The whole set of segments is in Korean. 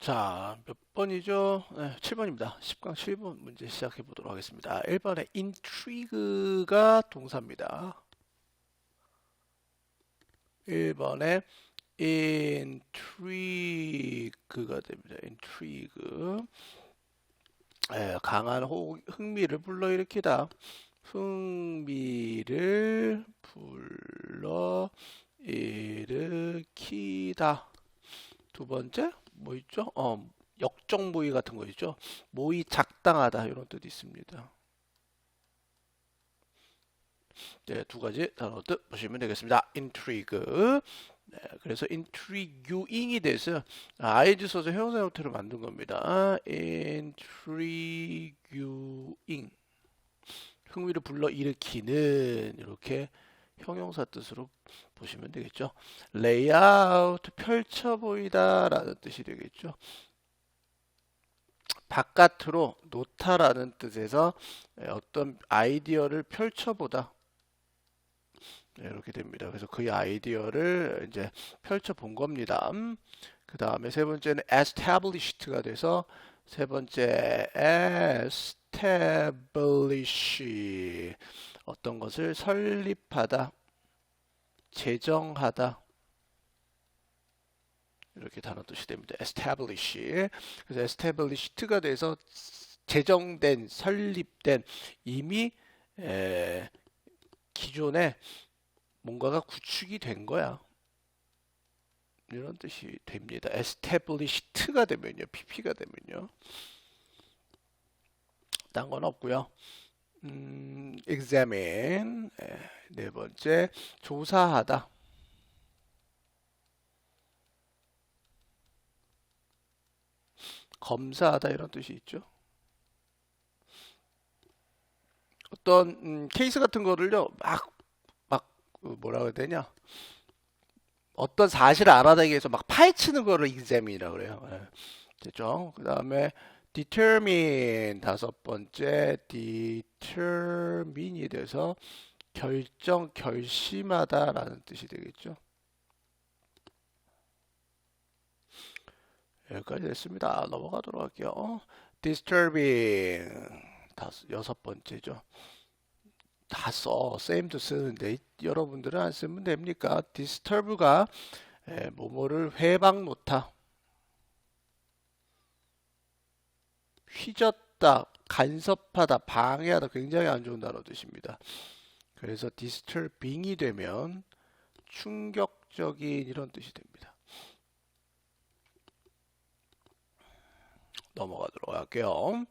자, 몇 번이죠? 네, 7번입니다. 10강 7번 문제 시작해 보도록 하겠습니다. 1번에 intrigue가 동사입니다. 1번에 intrigue가 됩니다. intrigue. 강한 흥미를 불러일으키다. 흥미를 불러일으키다. 두 번째 뭐 있죠? 역적 모의 같은 거 있죠? 모의 작당하다 이런 뜻이 있습니다. 네, 두 가지 단어 뜻 보시면 되겠습니다. intrigue. 네, 그래서 intriguing이 돼서 ing 써서 형용사 형태로 만든 겁니다. intriguing. 흥미를 불러 일으키는 이렇게 형용사 뜻으로 보시면 되겠죠. layout 펼쳐 보이다라는 뜻이 되겠죠. 바깥으로 놓다라는 뜻에서 어떤 아이디어를 펼쳐보다 이렇게 됩니다. 그래서 그 아이디어를 이제 펼쳐본 겁니다. 그 다음에 세 번째는 established가 돼서 세 번째 establish 어떤 것을 설립하다, 제정하다 이렇게 단어 뜻이 됩니다. establish. 그래서 established가 돼서 제정된, 설립된 이미 기존에 뭔가가 구축이 된 거야. 이런 뜻이 됩니다. established가 되면요, pp가 되면요. 딴 건 없고요. examine. 네 번째 조사하다. 검사하다 이런 뜻이 있죠. 어떤 케이스 같은 거를요 막 뭐라고 해야 되냐, 어떤 사실을 알아내기 위해서 막 파헤치는 거를 examine이라고 그래요. 됐죠? 그 다음에 determine 다섯 번째 determine이 돼서 결심하다라는 뜻이 되겠죠. 여기까지 됐습니다. 넘어가도록 할게요. disturbing 여섯 번째죠. 다 써. same도 쓰는데 여러분들은 안 쓰면 됩니까? disturb가 뭐뭐를 회방 놓다, 휘젓다, 간섭하다, 방해하다 굉장히 안 좋은 단어 뜻입니다. 그래서 disturbing이 되면 충격적인 이런 뜻이 됩니다. 넘어가도록 할게요.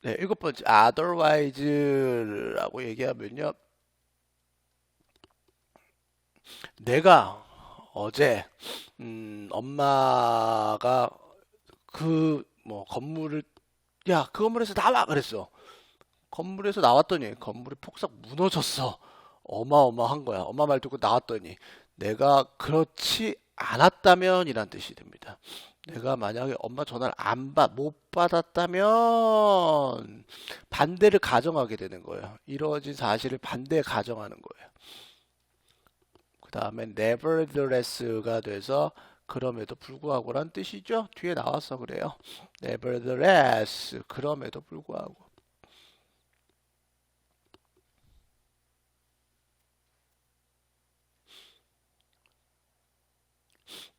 네, 일곱 번째 otherwise라고 얘기하면요, 내가 어제 엄마가 그 뭐 건물을, 야, 그 건물에서 나와 그랬어. 건물에서 나왔더니 건물이 폭삭 무너졌어. 어마어마한 거야. 엄마 말 듣고 나왔더니 내가 그렇지 않았다면 이란 뜻이 됩니다. 내가 만약에 엄마 전화를 못 받았다면 반대를 가정하게 되는 거예요. 이루어진 사실을 반대 가정하는 거예요. 그 다음에 nevertheless가 돼서 그럼에도 불구하고란 뜻이죠. 뒤에 나와서 그래요. nevertheless 그럼에도 불구하고.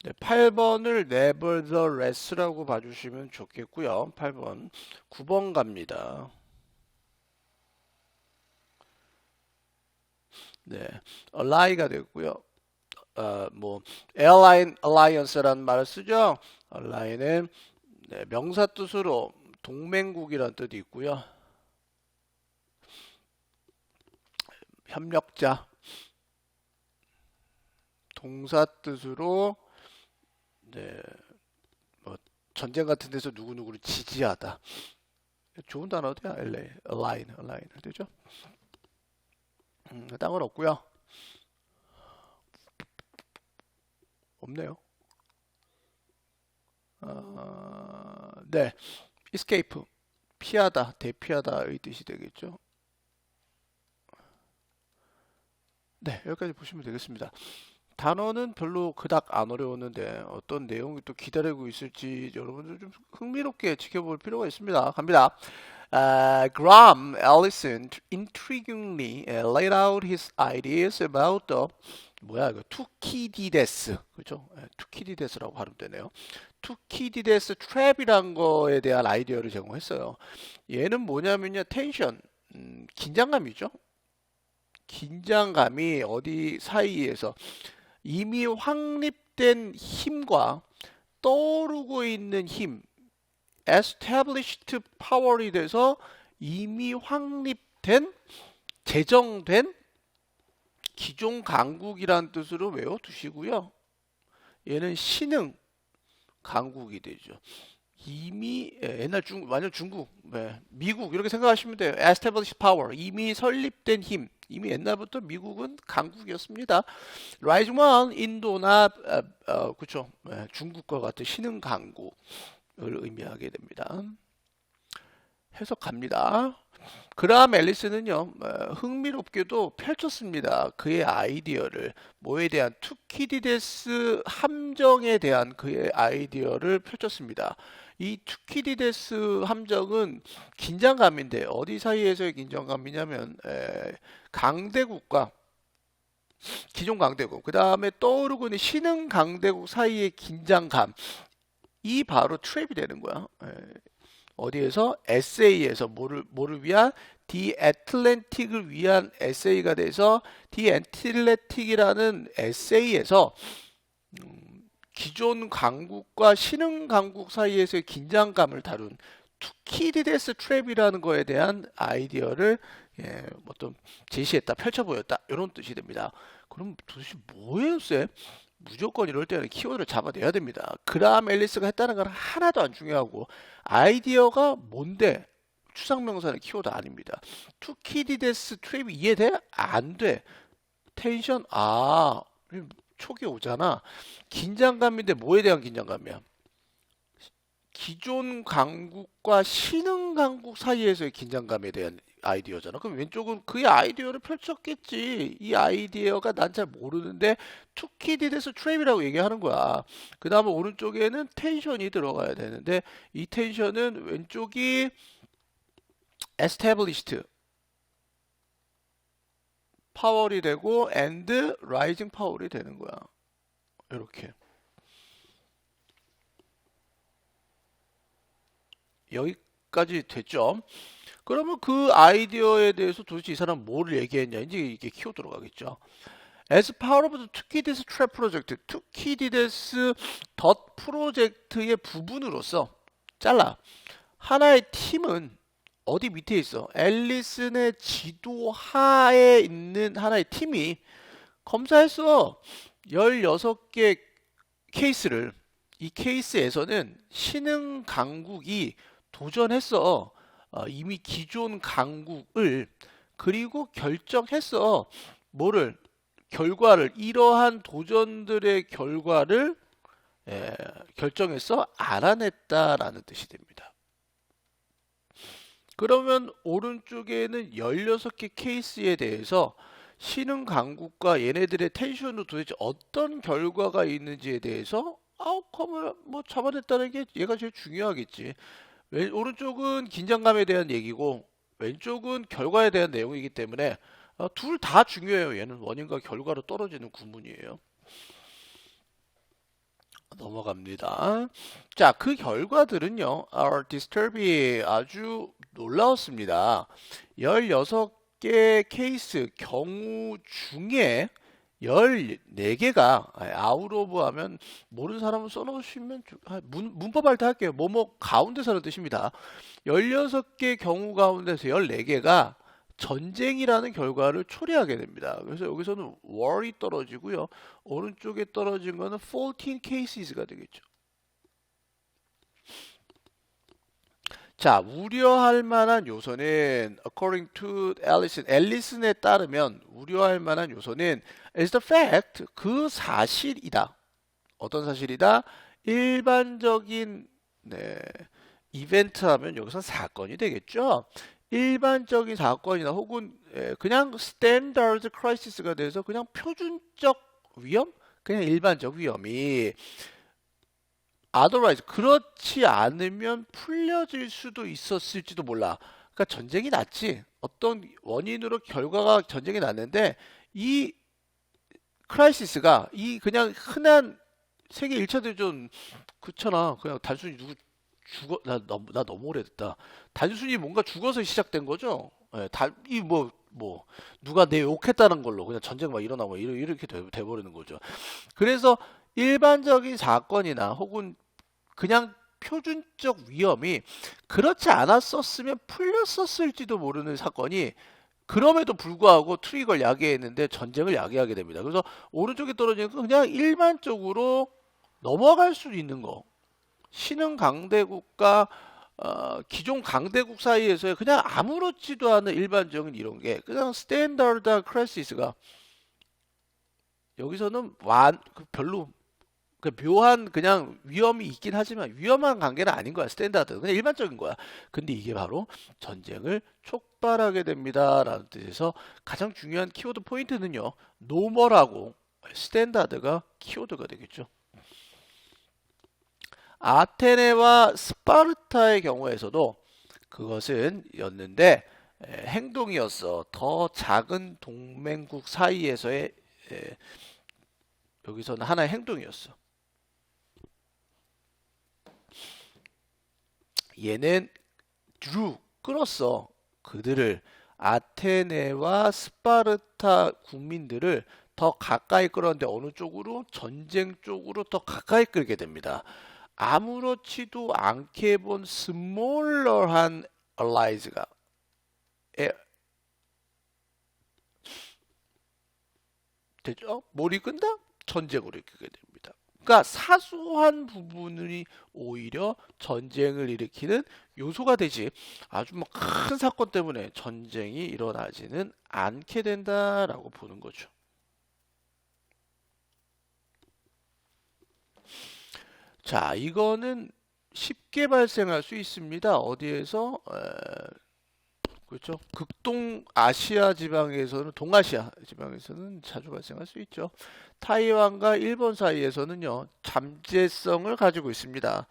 네, 8번을 nevertheless라고 봐주시면 좋겠고요. 8번. 9번 갑니다. 네, ally가 되고요. 뭐 airline alliance라는 말을 쓰죠. ally는 명사 뜻으로 동맹국이라는 뜻이 있고요. 협력자, 동사 뜻으로 뭐 전쟁 같은 데서 누구누구를 지지하다. 좋은 단어야. align 되죠? 딴 건 없고요. 없네요. 네, escape 피하다, 대피하다의 뜻이 되겠죠. 네, 여기까지 보시면 되겠습니다. 단어는 별로 그닥 안 어려웠는데 어떤 내용이 또 기다리고 있을지 여러분들 좀 흥미롭게 지켜볼 필요가 있습니다. 갑니다. Graham Allison intriguingly laid out his ideas about the 뭐야 이거 투키디데스 그렇죠? 투키디데스라고 발음되네요. 투키디데스 트랩이란 거에 대한 아이디어를 제공했어요. 얘는 뭐냐면요 텐션 긴장감이죠. 긴장감이 어디 사이에서 이미 확립된 힘과 떠오르고 있는 힘, established power이 돼서 이미 확립된, 제정된 기존 강국이란 뜻으로 외워두시고요. 얘는 신흥 강국이 되죠. 이미 옛날 완전 중국, 미국 이렇게 생각하시면 돼요. established power, 이미 설립된 힘. 이미 옛날부터 미국은 강국이었습니다. Rising One, 인도나 그쵸, 중국과 같은 신흥 강국을 의미하게 됩니다. 해석합니다. 그라함 앨리스는요 흥미롭게도 펼쳤습니다. 그의 아이디어를 뭐에 대한 투키디데스 함정에 대한 그의 아이디어를 펼쳤습니다. 이 투키디데스 함정은 긴장감인데 어디 사이에서의 긴장감이냐면 강대국과 기존 강대국 그 다음에 떠오르고 있는 신흥 강대국 사이의 긴장감 이 바로 트랩이 되는 거야. 어디에서? 에세이에서 뭐를 위한? 디 애틀랜틱을 위한 에세이가 돼서 디 애틀랜틱이라는 에세이에서 기존 강국과 신흥 강국 사이에서의 긴장감을 다룬 투키디데스 트랩이라는 거에 대한 아이디어를 어떤 제시했다, 펼쳐 보였다 이런 뜻이 됩니다. 그럼 도대체 뭐예요, 쌤? 무조건 이럴 때는 키워드를 잡아내야 됩니다. 그라함 앨리스가 했다는 건 하나도 안 중요하고 아이디어가 뭔데 추상명사는 키워드 아닙니다. 투키디데스 트랩이 이해돼? 안 돼. 텐션 촉이 오잖아. 긴장감인데 뭐에 대한 긴장감이야? 기존 강국과 신흥 강국 사이에서의 긴장감에 대한 아이디어잖아. 그럼 왼쪽은 그의 아이디어를 펼쳤겠지. 이 아이디어가 난 잘 모르는데 투키디데스 트랩이라고 얘기하는 거야. 그 다음에 오른쪽에는 텐션이 들어가야 되는데 이 텐션은 왼쪽이 established 파월이 되고 and rising 파월이 되는 거야. 이렇게. 여기까지 됐죠? 그러면 그 아이디어에 대해서 도대체 이 사람 뭐를 얘기했냐 이제 이게 키워드로 가겠죠. As part of the 투키디데스 트랩 프로젝트, 투키디데스 덧 프로젝트의 부분으로서 잘라 하나의 팀은 어디 밑에 있어? 앨리슨의 지도 하에 있는 하나의 팀이 검사했어. 16개 케이스를. 이 케이스에서는 신흥 강국이 도전했어. 이미 기존 강국을 그리고 결정했어. 뭐를? 결과를 이러한 도전들의 결과를 결정해서 알아냈다라는 뜻이 됩니다. 그러면 오른쪽에는 16개 케이스에 대해서 신흥 강국과 얘네들의 텐션으로 도대체 어떤 결과가 있는지에 대해서 아웃컴을 뭐 잡아냈다는 게 얘가 제일 중요하겠지. 오른쪽은 긴장감에 대한 얘기고 왼쪽은 결과에 대한 내용이기 때문에 둘 다 중요해요. 얘는 원인과 결과로 떨어지는 구문이에요. 넘어갑니다. 자, 그 결과들은요. are disturbing 아주 놀라웠습니다. 16개 케이스 경우 중에 14개가 아웃 오브 하면 모르는 사람은 써놓으시면 문법 할 때 할게요. 뭐뭐 가운데서라는 뜻입니다. 16개 경우 가운데서 14개가 전쟁이라는 결과를 초래하게 됩니다. 그래서 여기서는 war이 떨어지고요. 오른쪽에 떨어진 거는 14 cases가 되겠죠. 자, 우려할 만한 요소는 according to Allison, 앨리슨에 따르면 우려할 만한 요소는 is the fact, 그 사실이다. 어떤 사실이다? 일반적인 이벤트 하면 여기서 사건이 되겠죠. 일반적인 사건이나 혹은 그냥 스탠다드 크라이시스가 돼서 그냥 표준적 위험, 그냥 일반적 위험이. otherwise 그렇지 않으면 풀려질 수도 있었을지도 몰라. 그러니까 전쟁이 났지. 어떤 원인으로 결과가 전쟁이 났는데 이 크라이시스가 이 그냥 흔한 세계 1차 대전 그렇잖아. 그냥 단순히 누구 죽어 나 너무 오래됐다. 단순히 뭔가 죽어서 시작된 거죠. 예, 이뭐 누가 내 욕했다는 걸로 그냥 전쟁 막 일어나고 이렇게 돼버리는 거죠. 그래서 일반적인 사건이나 혹은 그냥 표준적 위험이 그렇지 않았었으면 풀렸었을지도 모르는 사건이 그럼에도 불구하고 트리거를 야기했는데 전쟁을 야기하게 됩니다. 그래서 오른쪽에 떨어지는 건 그냥 일반적으로 넘어갈 수 있는 거. 신흥 강대국과 기존 강대국 사이에서의 그냥 아무렇지도 않은 일반적인 이런 게 그냥 스탠다드 크라이시스가 여기서는 별로 묘한 그냥 위험이 있긴 하지만 위험한 관계는 아닌 거야. 스탠다드 그냥 일반적인 거야. 근데 이게 바로 전쟁을 촉발하게 됩니다라는 뜻에서 가장 중요한 키워드 포인트는요. 노멀하고 스탠다드가 키워드가 되겠죠. 아테네와 스파르타의 경우에서도 그것은 였는데 행동이었어. 더 작은 동맹국 사이에서의 여기서는 하나의 행동이었어. 얘는 끌었어. 그들을 아테네와 스파르타 국민들을 더 가까이 끌었는데 어느 쪽으로? 전쟁 쪽으로 더 가까이 끌게 됩니다. 아무렇지도 않게 본 스몰러한 allies가 되죠? 뭘 이끈다? 전쟁으로 이끌게 됩니다. 그러니까 사소한 부분이 오히려 전쟁을 일으키는 요소가 되지 아주 뭐 큰 사건 때문에 전쟁이 일어나지는 않게 된다라고 보는 거죠. 자, 이거는 쉽게 발생할 수 있습니다. 어디에서? 그렇죠. 극동 아시아 지방에서는 동아시아 지방에서는 자주 발생할 수 있죠. 타이완과 일본 사이에서는요. 잠재성을 가지고 있습니다.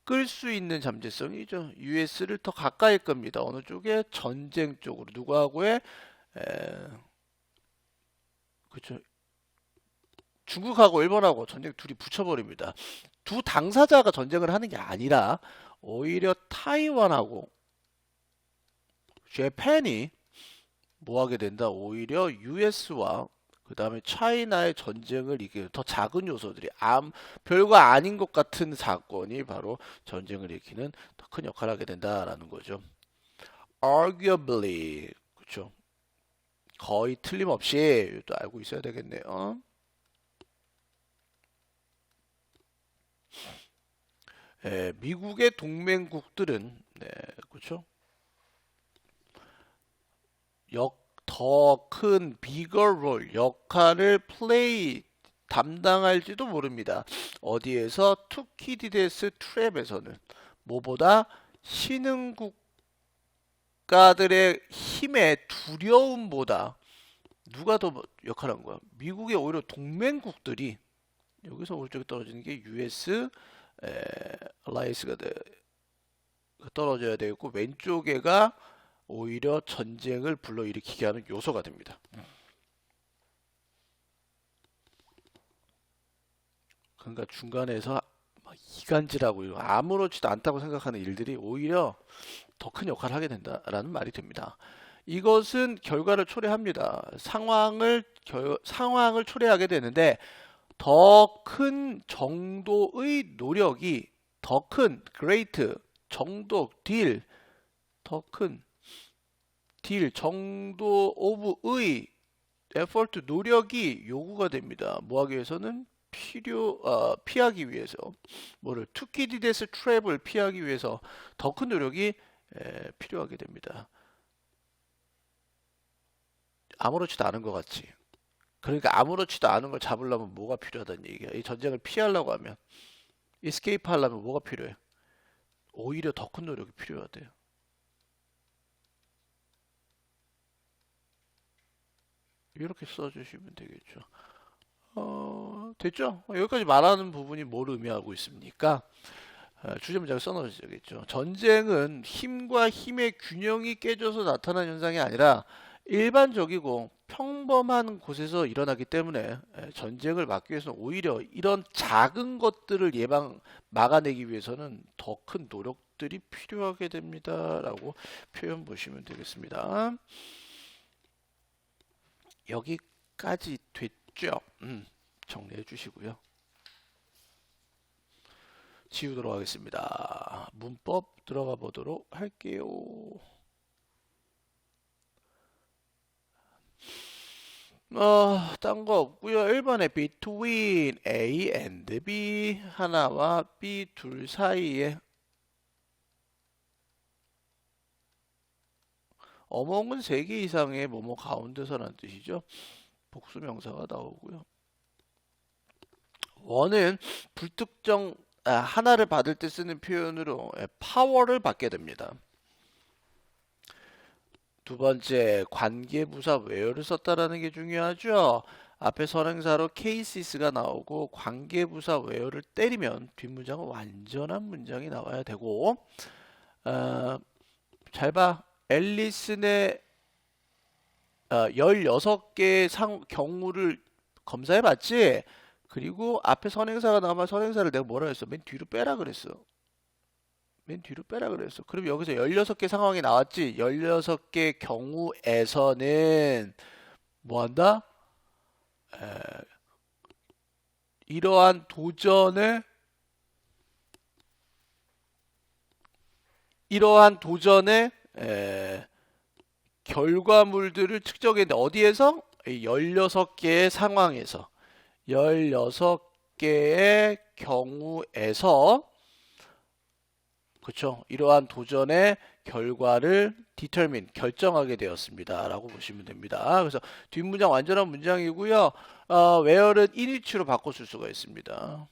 끌 수 있는 잠재성이죠. US를 더 가까이 끕니다. 어느 쪽에? 전쟁 쪽으로. 누구하고의? 에, 그렇죠. 중국하고 일본하고 전쟁 둘이 붙여버립니다. 두 당사자가 전쟁을 하는 게 아니라 오히려 타이완하고 재팬이 뭐 하게 된다? 오히려 US와 그 다음에 차이나의 전쟁을 이게 더 작은 요소들이 별거 아닌 것 같은 사건이 바로 전쟁을 일으키는 더 큰 역할을 하게 된다라는 거죠. Arguably 그렇죠. 거의 틀림없이 또 알고 있어야 되겠네요. 미국의 동맹국들은 네, 그렇죠. 더 큰 bigger role 역할을 담당할지도 모릅니다. 어디에서? 투키디데스 트랩에서는 뭐보다 신흥 국가들의 힘의 두려움보다 누가 더 역할한 거야? 미국의 오히려 동맹국들이 여기서 오른쪽에 떨어지는 게 US 알라이스가 떨어져야 되고 왼쪽에가 오히려 전쟁을 불러일으키게 하는 요소가 됩니다. 그러니까 중간에서 이간질하고 아무렇지도 않다고 생각하는 일들이 오히려 더 큰 역할을 하게 된다라는 말이 됩니다. 이것은 결과를 초래합니다. 상황을 초래하게 되는데 더 큰 정도의 노력이 더 큰 great 정도 더 큰 정도 오브의 effort 노력이 요구가 됩니다. 뭐 하기 위해서는 피하기 위해서 뭐를 투키디데스 트랩을 피하기 위해서 더 큰 노력이 필요하게 됩니다. 아무렇지도 않은 것 같지. 그러니까 아무렇지도 않은 걸 잡으려면 뭐가 필요하다는 얘기야. 이 전쟁을 피하려고 하면 escape 하려면 뭐가 필요해? 오히려 더 큰 노력이 필요하대요. 이렇게 써주시면 되겠죠. 됐죠? 여기까지 말하는 부분이 뭘 의미하고 있습니까? 주제 문장을 써놓으셔야겠죠. 전쟁은 힘과 힘의 균형이 깨져서 나타난 현상이 아니라 일반적이고 평범한 곳에서 일어나기 때문에 전쟁을 막기 위해서는 오히려 이런 작은 것들을 막아내기 위해서는 더 큰 노력들이 필요하게 됩니다라고 표현 보시면 되겠습니다. 여기까지 됐죠? 정리해 주시고요. 지우도록 하겠습니다. 문법 들어가 보도록 할게요. 딴 거 없고요. 1번에 between A and B 하나와 B 둘 사이에 어몽은 3개 이상의 뭐뭐 가운데서라는 뜻이죠. 복수명사가 나오고요. 원은 불특정 하나를 받을 때 쓰는 표현으로 파워를 받게 됩니다. 두 번째, 관계부사 where를 썼다라는 게 중요하죠. 앞에 선행사로 cases가 나오고 관계부사 where를 때리면 뒷문장은 완전한 문장이 나와야 되고 잘 봐. 앨리슨의 16개의 경우를 검사해 봤지? 그리고 앞에 선행사가 나오면 선행사를 내가 뭐라 했어? 맨 뒤로 빼라 그랬어. 맨 뒤로 빼라 그랬어. 그럼 여기서 16개 상황이 나왔지? 16개 경우에서는 뭐 한다? 이러한 도전의 결과물들을 측정했는데 어디에서? 16개의 상황에서 16개의 경우에서 그렇죠. 이러한 도전의 결과를 determine 결정하게 되었습니다. 라고 보시면 됩니다. 그래서 뒷문장 완전한 문장이고요. where는 in위치로 바꿔 쓸 수가 있습니다.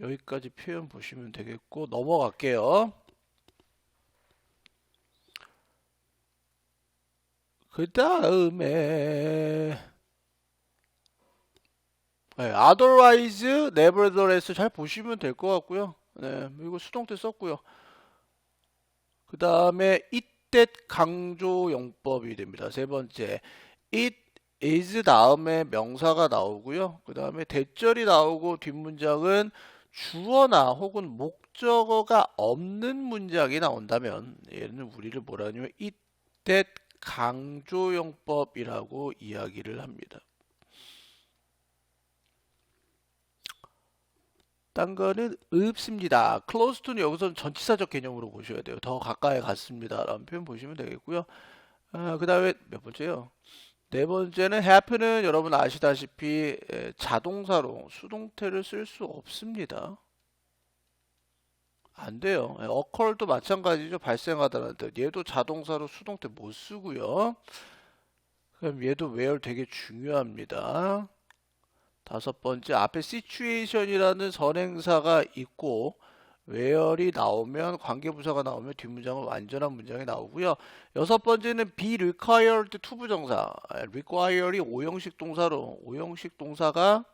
여기까지 표현 보시면 되겠고 넘어갈게요. 그 다음에 otherwise, nevertheless 잘 보시면 될 것 같고요. 네, 이거 수동태 썼고요. 그 다음에 it that 강조용법이 됩니다. 세 번째, it is 다음에 명사가 나오고요. 그 다음에 대절이 나오고 뒷문장은 주어나 혹은 목적어가 없는 문장이 나온다면 얘는 우리를 뭐라 하냐면 it that 강조용법이라고 이야기를 합니다. 딴 거는 없습니다. close to는 여기서는 전치사적 개념으로 보셔야 돼요. 더 가까이 갔습니다. 라는 표현 보시면 되겠고요. 그 다음에 몇 번째요? 네 번째는 happen은 여러분 아시다시피 자동사로 수동태를 쓸 수 없습니다. 안 돼요. occur도 마찬가지죠. 발생하다는 뜻. 얘도 자동사로 수동태 못 쓰고요. 그럼 얘도 where 되게 중요합니다. 다섯 번째, 앞에 situation이라는 선행사가 있고 where이 나오면 관계부사가 나오면 뒷문장은 완전한 문장이 나오고요. 여섯 번째는 be required 투부정사. require이 오형식 동사로 오형식 동사가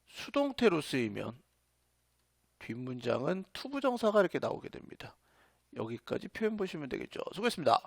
수동태로 쓰이면 뒷문장은 투부정사가 이렇게 나오게 됩니다. 여기까지 표현 보시면 되겠죠. 수고했습니다.